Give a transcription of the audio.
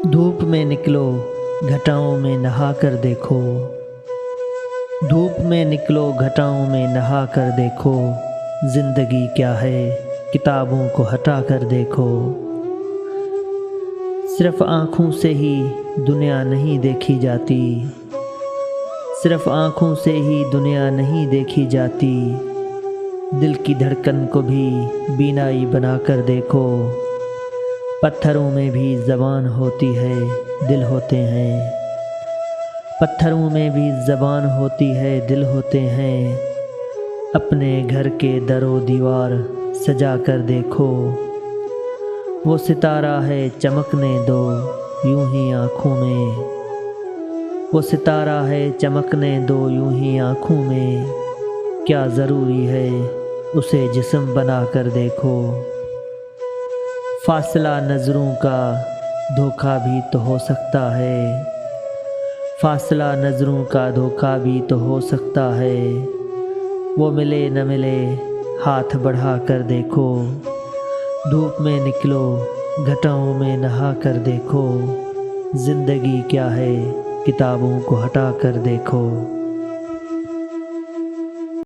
धूप में निकलो घटाओं में नहा कर देखो। धूप में निकलो घटाओं में नहा कर देखो। ज़िंदगी क्या है किताबों को हटा कर देखो। सिर्फ आँखों से ही दुनिया नहीं देखी जाती। सिर्फ आँखों से ही दुनिया नहीं देखी जाती। दिल की धड़कन को भी बीनाई बना कर देखो। पत्थरों में भी ज़बान होती है, दिल होते हैं। पत्थरों में भी ज़बान होती है, दिल होते हैं। अपने घर के दरो दीवार सजा कर देखो। वो सितारा है चमकने दो यूं ही आँखों में। वो सितारा है चमकने दो यूं ही आँखों में। क्या ज़रूरी है उसे जिस्म बना कर देखो। फासला नज़रों का धोखा भी तो हो सकता है। फासला नज़रों का धोखा भी तो हो सकता है। वो मिले न मिले हाथ बढ़ा कर देखो। धूप में निकलो घटाओं में नहा कर देखो। ज़िंदगी क्या है किताबों को हटा कर देखो।